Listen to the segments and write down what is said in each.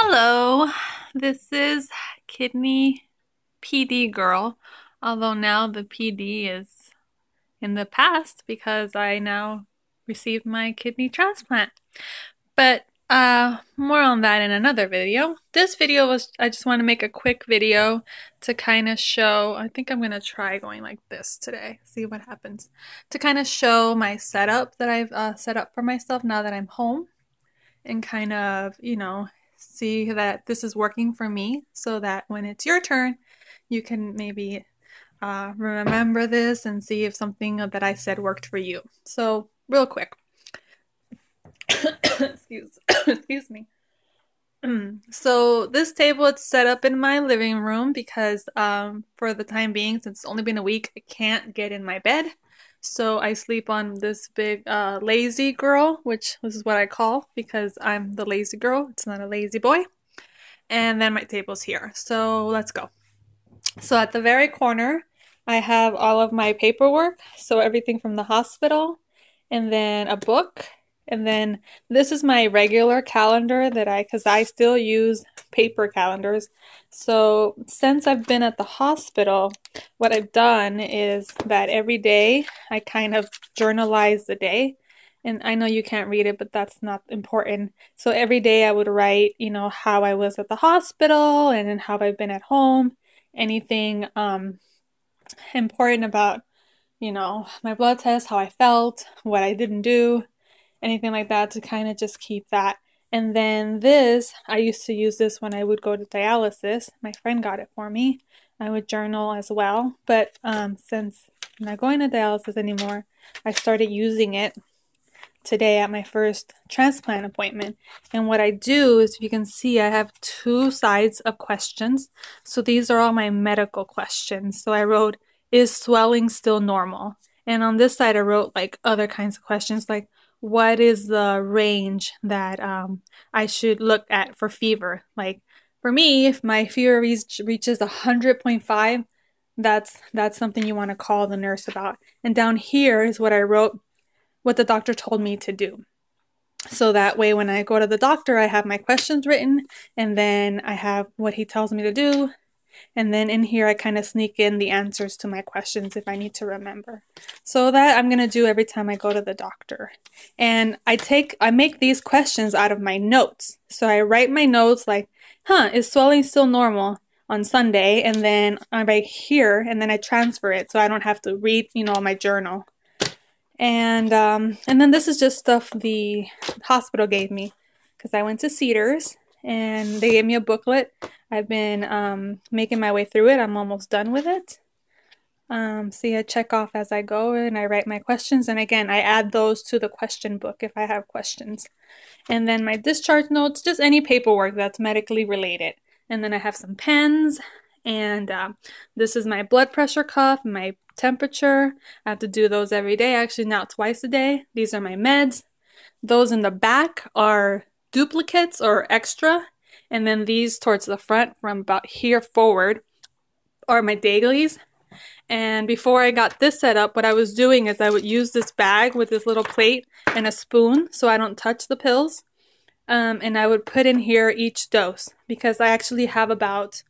Hello, this is Kidney PD Girl, although now the PD is in the past because I now received my kidney transplant. But more on that in another video. This video was, I just want to make a quick video to kind of show, I think I'm going to try going like this today, see what happens, to kind of show my setup that I've set up for myself now that I'm home and kind of, see that this is working for me so that when it's your turn, you can maybe remember this and see if something that I said worked for you. So, real quick. Excuse me. So this table it's set up in my living room because for the time being, since it's only been a week, I can't get in my bed. So I sleep on this big lazy girl, which this is what I call because I'm the lazy girl. It's not a lazy boy. And then my table's here. So let's go. So at the very corner, I have all of my paperwork. So everything from the hospital, and then a book. And then this is my regular calendar because I still use paper calendars. So since I've been at the hospital, what I've done is that every day I kind of journalize the day. And I know you can't read it, but that's not important. So every day I would write, how I was at the hospital and then how I've been at home, anything important about, my blood test, how I felt, what I didn't do, anything like that, to kind of just keep that. And then this, I used to use this when I would go to dialysis. My friend got it for me. I would journal as well. But since I'm not going to dialysis anymore, I started using it today at my first transplant appointment. And what I do is, if you can see, I have two sides of questions. So these are all my medical questions. So I wrote, is swelling still normal? And on this side, I wrote like other kinds of questions, like what is the range that I should look at for fever? Like for me, if my fever reaches 100.5, that's something you want to call the nurse about. And down here is what I wrote, what the doctor told me to do. So that way when I go to the doctor, I have my questions written, and then I have what he tells me to do. And then in here, I kind of sneak in the answers to my questions if I need to remember. So that I'm going to do every time I go to the doctor. And I make these questions out of my notes. So I write my notes like, is swelling still normal on Sunday? And then I write here, and then I transfer it so I don't have to read, my journal. And then this is just stuff the hospital gave me because I went to Cedars and they gave me a booklet. I've been making my way through it. I'm almost done with it. See, I check off as I go and I write my questions. And again, I add those to the question book if I have questions. And then my discharge notes, just any paperwork that's medically related. And then I have some pens. And this is my blood pressure cuff, my temperature. I have to do those every day, actually now twice a day. These are my meds. Those in the back are duplicates or extra. And then these towards the front from about here forward are my dailies. And before I got this set up, what I was doing is I would use this bag with this little plate and a spoon so I don't touch the pills. And I would put in here each dose because I actually have about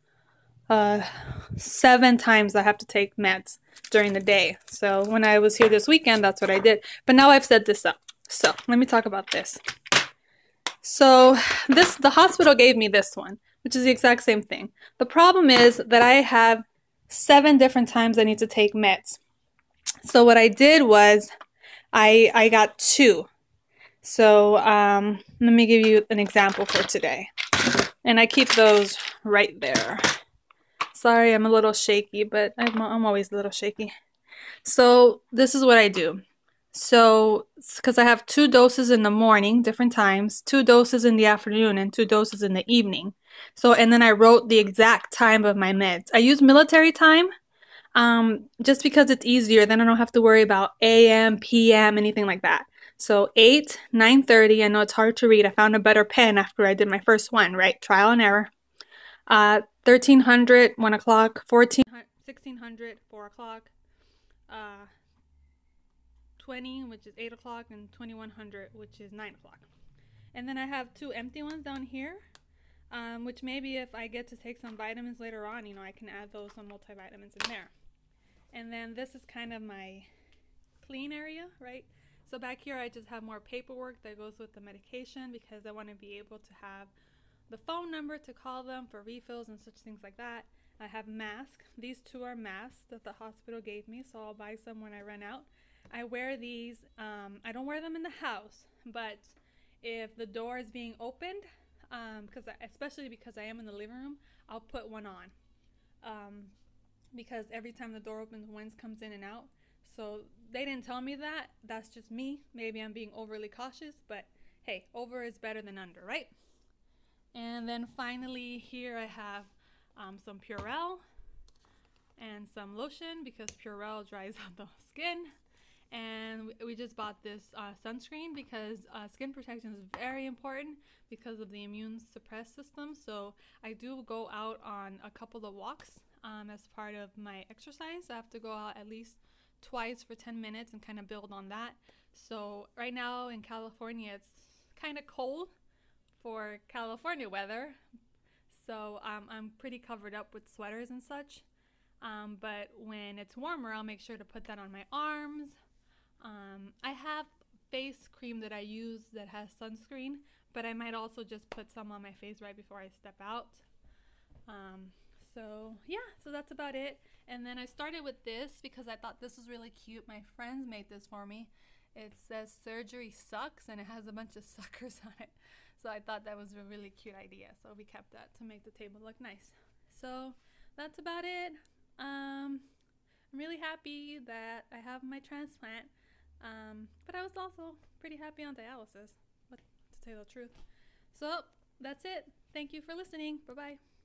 7 times I have to take meds during the day. So when I was here this weekend, that's what I did. But now I've set this up. So let me talk about this. So the hospital gave me this one, which is the exact same thing. The problem is that I have 7 different times I need to take meds. So what I did was I got 2. So let me give you an example for today. And I keep those right there. Sorry, I'm a little shaky, but I'm always a little shaky. So this is what I do. So, because I have 2 doses in the morning, different times, 2 doses in the afternoon, and 2 doses in the evening. So, and then I wrote the exact time of my meds. I use military time, just because it's easier. Then I don't have to worry about AM, PM, anything like that. So 8, 9:30, I know it's hard to read. I found a better pen after I did my first one, right? Trial and error. 1300, 1 o'clock, 1400, 1600, 4 o'clock, 20, which is 8 o'clock, and 2100, which is 9 o'clock. And then I have 2 empty ones down here. which maybe if I get to take some vitamins later on, I can add those some multivitamins in there. And then this is kind of my clean area, right? So back here I just have more paperwork that goes with the medication because I want to be able to have the phone number to call them for refills and such things like that. I have masks. These two are masks that the hospital gave me, so I'll buy some when I run out. I wear these. I don't wear them in the house, but if the door is being opened, especially because I am in the living room, I'll put one on. Because every time the door opens, wind comes in and out. So they didn't tell me that. That's just me. Maybe I'm being overly cautious, but hey, over is better than under, right? And then finally here I have some Purell and some lotion because Purell dries out the skin. And we just bought this sunscreen because skin protection is very important because of the immune suppressed system. So I do go out on a couple of walks as part of my exercise. I have to go out at least twice for 10 minutes and kind of build on that. So right now in California it's kind of cold for California weather, so I'm pretty covered up with sweaters and such, but when it's warmer I'll make sure to put that on my arms. I have face cream that I use that has sunscreen, but I might also just put some on my face right before I step out. So yeah, so that's about it. And then I started with this because I thought this was really cute. My friends made this for me. It says surgery sucks and it has a bunch of suckers on it. So I thought that was a really cute idea. So we kept that to make the table look nice. So that's about it. I'm really happy that I have my transplant. But I was also pretty happy on dialysis, but to tell the truth. So that's it. Thank you for listening. Bye-bye.